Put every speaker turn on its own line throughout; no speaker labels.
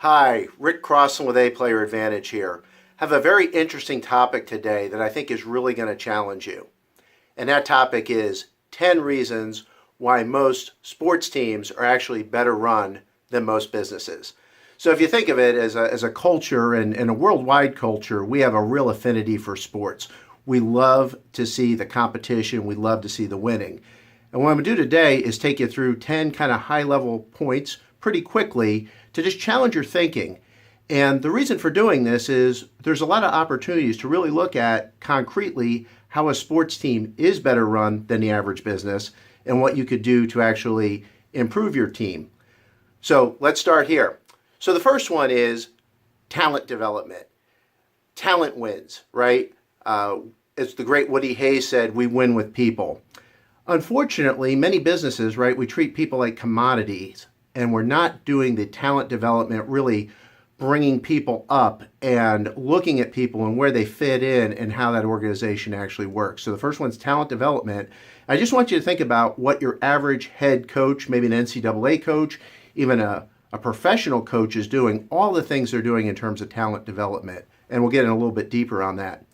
Hi, Rick Crossan with A Player Advantage here. Have a very interesting topic today that I think is really going to challenge you. And that topic is 10 reasons why most sports teams are actually better run than most businesses. So if you think of it as a culture and a worldwide culture, we have a real affinity for sports. We love to see the competition. We love to see the winning. And what I'm going to do today is take you through 10 kind of high-level points pretty quickly to just challenge your thinking. And the reason for doing this is there's a lot of opportunities to really look at concretely how a sports team is better run than the average business and what you could do to actually improve your team. So let's start here. So the first one is talent development. Talent wins, right? As the great Woody Hayes said, we win with people. Unfortunately, many businesses, right, we treat people like commodities, and we're not doing the talent development, really bringing people up and looking at people and where they fit in and how that organization actually works. So the first one's talent development. I just want you to think about what your average head coach, maybe an NCAA coach, even a professional coach is doing, all the things they're doing in terms of talent development. And we'll get in a little bit deeper on that.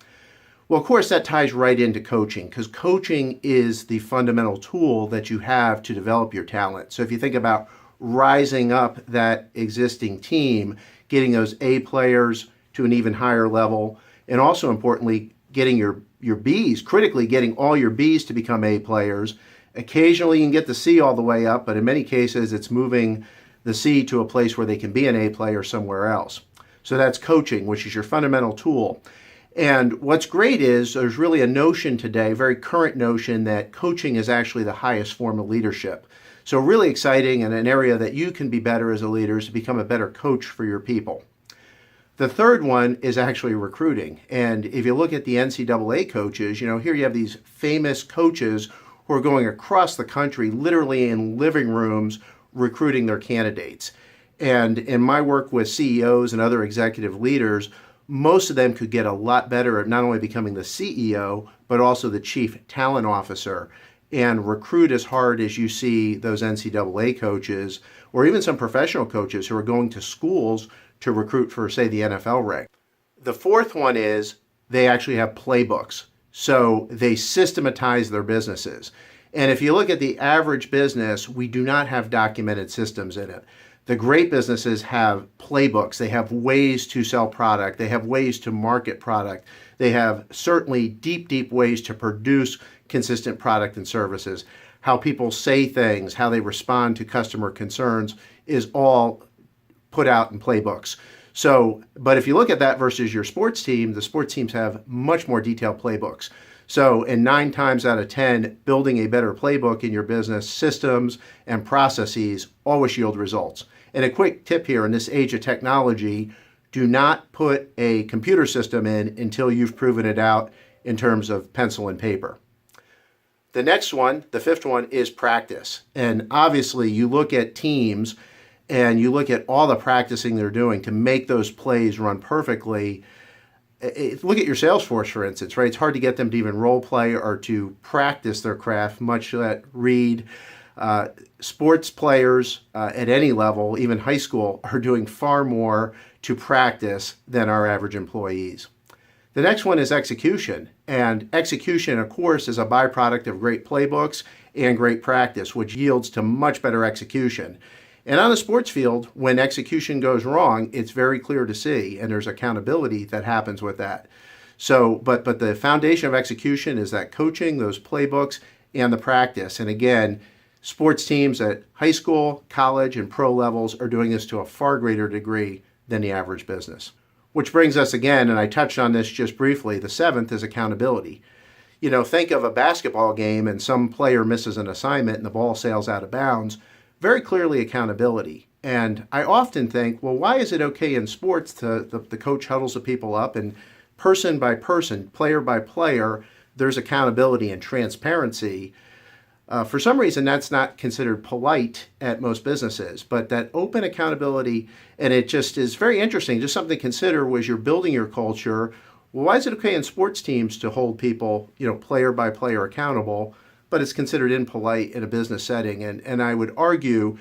Well, of course, that ties right into coaching, because coaching is the fundamental tool that you have to develop your talent. So if you think about rising up that existing team, getting those A players to an even higher level, and also importantly, getting your Bs, critically getting all your Bs to become A players. Occasionally you can get the C all the way up, but in many cases it's moving the C to a place where they can be an A player somewhere else. So that's coaching, which is your fundamental tool. And what's great is there's really a notion today, very current notion, that coaching is actually the highest form of leadership. So really exciting, and an area that you can be better as a leader is to become a better coach for your people. The third one is actually recruiting. And if you look at the NCAA coaches, here you have these famous coaches who are going across the country, literally in living rooms, recruiting their candidates. And in my work with CEOs and other executive leaders, most of them could get a lot better at not only becoming the CEO, but also the chief talent officer, and recruit as hard as you see those NCAA coaches, or even some professional coaches who are going to schools to recruit for, say, the NFL rank. The fourth one is they actually have playbooks. So they systematize their businesses. And if you look at the average business, we do not have documented systems in it. The great businesses have playbooks. They have ways to sell product. They have ways to market product. They have certainly deep ways to produce consistent product and services. How people say things, how they respond to customer concerns is all put out in playbooks. So, but if you look at that versus your sports team, the sports teams have much more detailed playbooks. So, in 9 times out of 10, building a better playbook in your business, systems and processes always yield results. And a quick tip here, in this age of technology, do not put a computer system in until you've proven it out in terms of pencil and paper. The next one, the fifth one, is practice. And obviously, you look at teams and you look at all the practicing they're doing to make those plays run perfectly. Look at your sales force, for instance, right? It's hard to get them to even role play or to practice their craft, much let read. Sports players at any level, even high school, are doing far more to practice than our average employees. The next one is execution. And execution, of course, is a byproduct of great playbooks and great practice, which yields to much better execution. And on the sports field, when execution goes wrong, it's very clear to see, and there's accountability that happens with that. So, but the foundation of execution is that coaching, those playbooks, and the practice. And again, sports teams at high school, college, and pro levels are doing this to a far greater degree than the average business. Which brings us again, and I touched on this just briefly, the seventh is accountability. Think of a basketball game and some player misses an assignment and the ball sails out of bounds. Very clearly accountability. And I often think, well, why is it okay in sports to the coach huddles the people up and person by person, player by player, there's accountability and transparency. For some reason, that's not considered polite at most businesses, but that open accountability, and it just is very interesting, just something to consider was you're building your culture. Well, why is it okay in sports teams to hold people, player by player accountable, but it's considered impolite in a business setting? And I would argue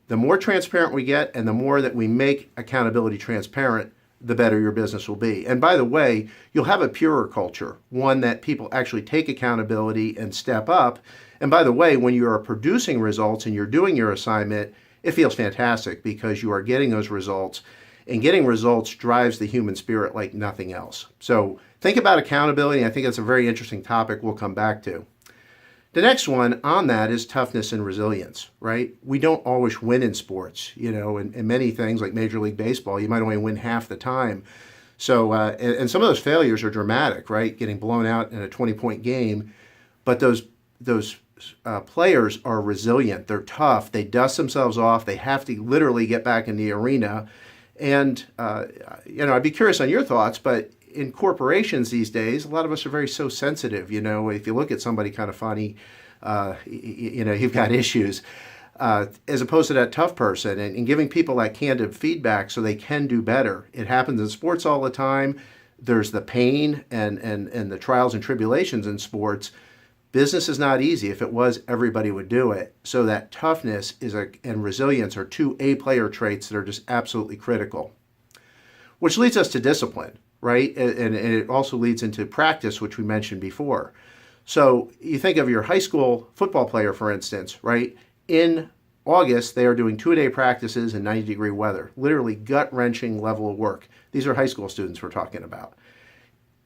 The more transparent we get and the more that we make accountability transparent, the better your business will be. And by the way, you'll have a purer culture, one that people actually take accountability and step up. And by the way, when you are producing results and you're doing your assignment, it feels fantastic because you are getting those results. And getting results drives the human spirit like nothing else. So think about accountability. I think that's a very interesting topic we'll come back to. The next one on that is toughness and resilience, right? We don't always win in sports, in many things like Major League Baseball, you might only win half the time. So, and some of those failures are dramatic, right? Getting blown out in a 20-point game, but those players are resilient. They're tough. They dust themselves off. They have to literally get back in the arena. And, I'd be curious on your thoughts, but in corporations these days, a lot of us are very so sensitive. If you look at somebody kind of funny, you've got issues, as opposed to that tough person and giving people that candid feedback so they can do better. It happens in sports all the time. There's the pain and the trials and tribulations in sports. Business is not easy. If it was, everybody would do it. So that toughness and resilience are two A-player traits that are just absolutely critical. Which leads us to discipline, right? And it also leads into practice, which we mentioned before. So you think of your high school football player, for instance, right? In August, they are doing 2-a-day practices in 90-degree weather, literally gut-wrenching level of work. These are high school students we're talking about.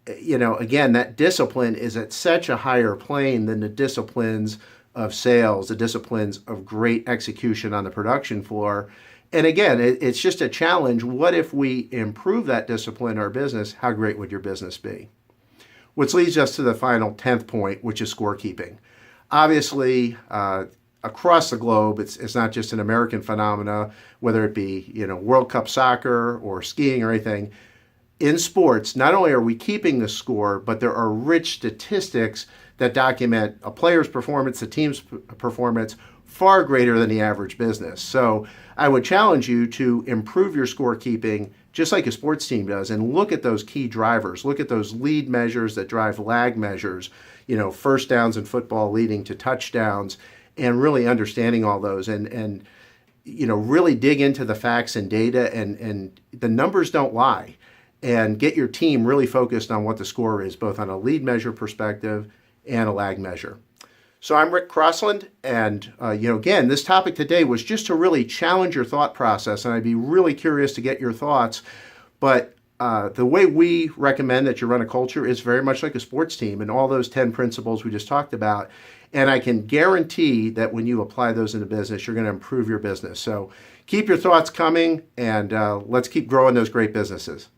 Again, that discipline is at such a higher plane than the disciplines of sales, the disciplines of great execution on the production floor. And again, it's just a challenge. What if we improve that discipline in our business? How great would your business be? Which leads us to the final 10th point, which is scorekeeping. Obviously, across the globe, it's not just an American phenomena, whether it be World Cup soccer or skiing or anything. In sports, not only are we keeping the score, but there are rich statistics that document a player's performance, the team's performance, far greater than the average business. So I would challenge you to improve your scorekeeping just like a sports team does and look at those key drivers. Look at those lead measures that drive lag measures, first downs in football leading to touchdowns, and really understanding all those and really dig into the facts and data, and the numbers don't lie. And get your team really focused on what the score is, both on a lead measure perspective and a lag measure. So I'm Rick Crossland, and again, this topic today was just to really challenge your thought process, and I'd be really curious to get your thoughts. But the way we recommend that you run a culture is very much like a sports team, and all those 10 principles we just talked about. And I can guarantee that when you apply those into business, you're going to improve your business. So keep your thoughts coming, and let's keep growing those great businesses.